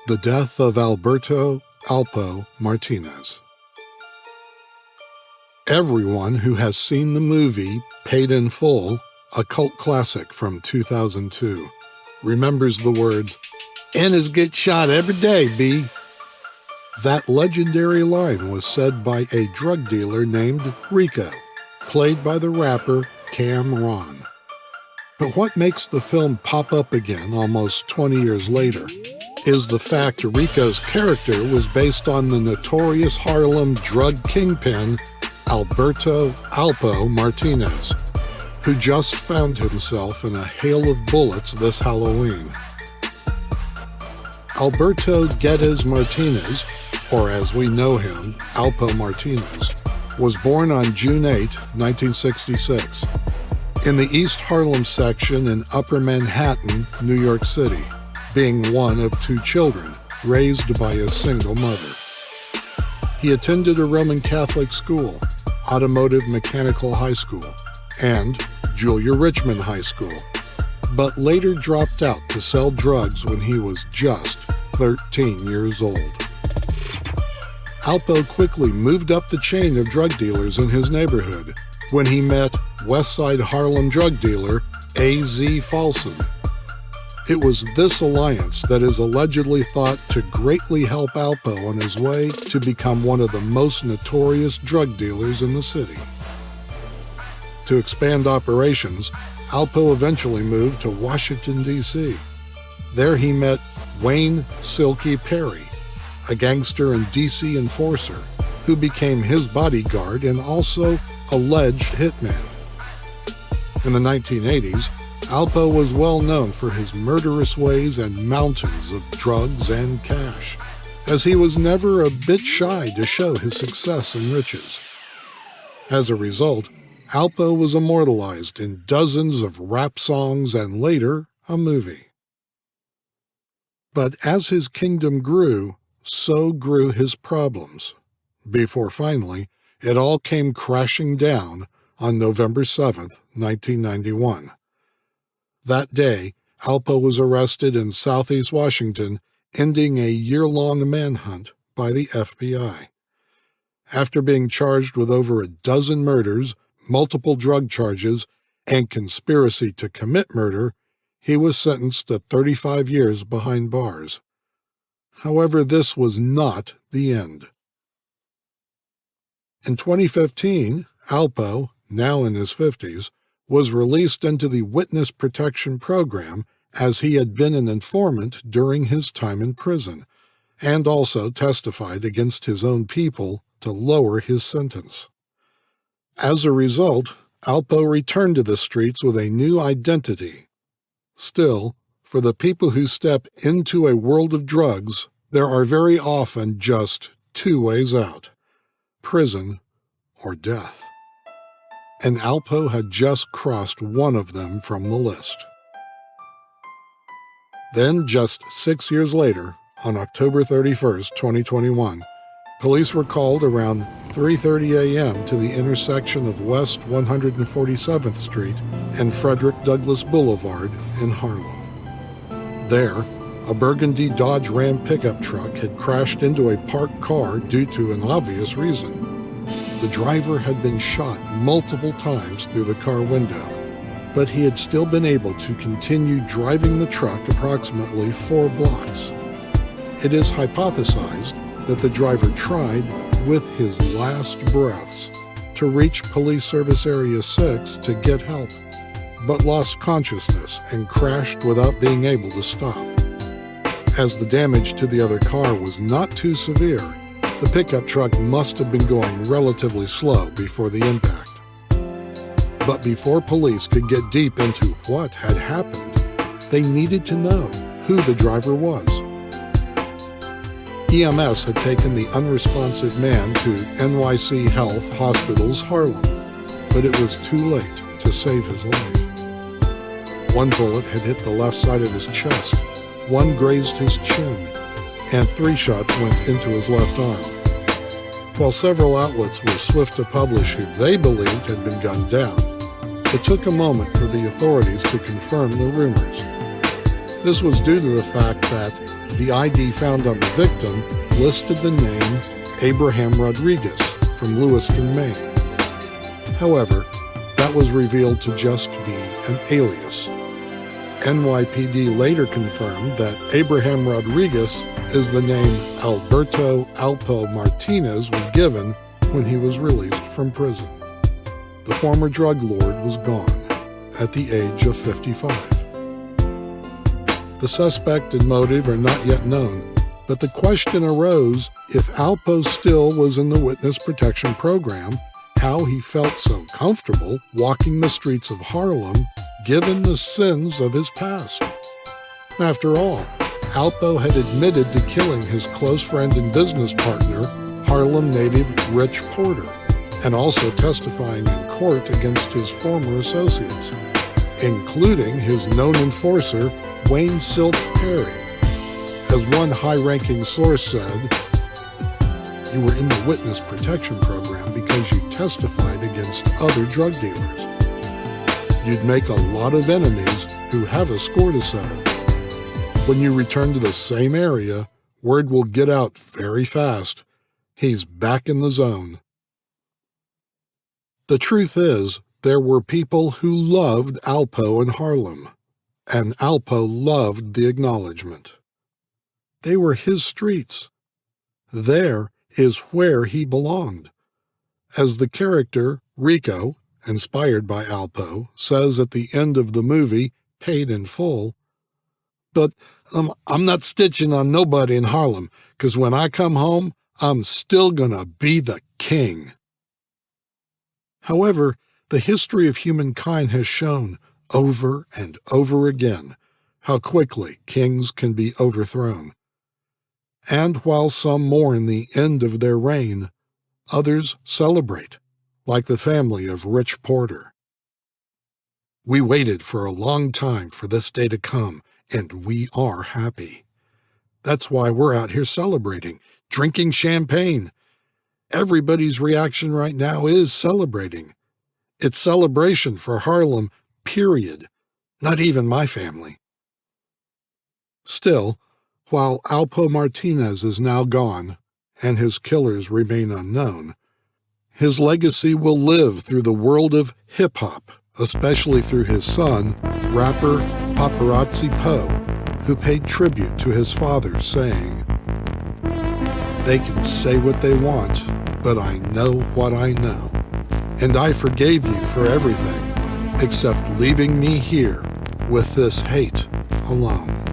The death of Alberto Alpo Martinez. Everyone who has seen the movie Paid in Full, a cult classic from 2002, remembers the words, "Ennis get shot every day, B." That legendary line was said by a drug dealer named Rico, played by the rapper Cam'ron. But what makes the film pop up again almost 20 years later is the fact Rico's character was based on the notorious Harlem drug kingpin Alberto Alpo Martinez, who just found himself in a hail of bullets this Halloween. Alberto Geddis Martinez, or as we know him, Alpo Martinez, was born on June 8, 1966, in the East Harlem section in Upper Manhattan, New York City, being one of two children raised by a single mother. He attended a Roman Catholic school, Automotive Mechanical High School, and Julia Richmond High School, but later dropped out to sell drugs when he was just 13 years old. Alpo quickly moved up the chain of drug dealers in his neighborhood when he met Westside Harlem drug dealer A.Z. Folsom. It was this alliance that is allegedly thought to greatly help Alpo on his way to become one of the most notorious drug dealers in the city. To expand operations, Alpo eventually moved to Washington, D.C. There he met Wayne "Silky" Perry, a gangster and D.C. enforcer who became his bodyguard and also alleged hitman. In the 1980s, Alpo was well known for his murderous ways and mountains of drugs and cash, as he was never a bit shy to show his success and riches. As a result, Alpo was immortalized in dozens of rap songs and later a movie. But as his kingdom grew, so grew his problems, before finally it all came crashing down on November 7, 1991. That day, Alpo was arrested in Southeast Washington, ending a year-long manhunt by the FBI. After being charged with over a dozen murders, multiple drug charges, and conspiracy to commit murder, he was sentenced to 35 years behind bars. However, this was not the end. In 2015, Alpo, now in his 50s, was released into the Witness Protection Program as he had been an informant during his time in prison, and also testified against his own people to lower his sentence. As a result, Alpo returned to the streets with a new identity. Still, for the people who step into a world of drugs, there are very often just two ways out: prison or death. And Alpo had just crossed one of them from the list. Then, just 6 years later, on October 31st, 2021, police were called around 3:30 a.m. to the intersection of West 147th Street and Frederick Douglass Boulevard in Harlem. There, a burgundy Dodge Ram pickup truck had crashed into a parked car due to an obvious reason. The driver had been shot multiple times through the car window, but he had still been able to continue driving the truck approximately 4 blocks. It is hypothesized that the driver tried, with his last breaths, to reach Police Service Area 6 to get help, but lost consciousness and crashed without being able to stop. As the damage to the other car was not too severe, the pickup truck must have been going relatively slow before the impact. But before police could get deep into what had happened, they needed to know who the driver was. EMS had taken the unresponsive man to NYC Health Hospital's Harlem, but it was too late to save his life. One bullet had hit the left side of his chest, one grazed his chin, and 3 shots went into his left arm. While several outlets were swift to publish who they believed had been gunned down, it took a moment for the authorities to confirm the rumors. This was due to the fact that the ID found on the victim listed the name Abraham Rodriguez from Lewiston, Maine. However, that was revealed to just be an alias. NYPD later confirmed that Abraham Rodriguez is the name Alberto Alpo Martinez was given when he was released from prison. The former drug lord was gone at the age of 55. The suspect and motive are not yet known, but the question arose if Alpo still was in the witness protection program, how he felt so comfortable walking the streets of Harlem given the sins of his past. After all, Alpo had admitted to killing his close friend and business partner, Harlem native Rich Porter, and also testifying in court against his former associates, including his known enforcer, Wayne Silk Perry. As one high-ranking source said, "You were in the witness protection program because you testified against other drug dealers. You'd make a lot of enemies who have a score to settle. When you return to the same area, word will get out very fast. He's back in the zone." The truth is, there were people who loved Alpo in Harlem, and Alpo loved the acknowledgement. They were his streets. There is where he belonged. As the character, Rico, inspired by Alpo, says at the end of the movie, Paid in Full, "But I'm not stitching on nobody in Harlem, 'cause when I come home, I'm still gonna be the king." However, the history of humankind has shown over and over again how quickly kings can be overthrown. And while some mourn the end of their reign, others celebrate, like the family of Rich Porter. We waited for a long time for this day to come, and we are happy. That's why we're out here celebrating, drinking champagne. Everybody's reaction right now is celebrating. It's celebration for Harlem, period. Not even my family. Still, while Alpo Martinez is now gone, and his killers remain unknown, his legacy will live through the world of hip-hop, especially through his son, rapper Paparazzi Poe, who paid tribute to his father, saying, "They can say what they want, but I know what I know. And I forgave you for everything, except leaving me here with this hate alone."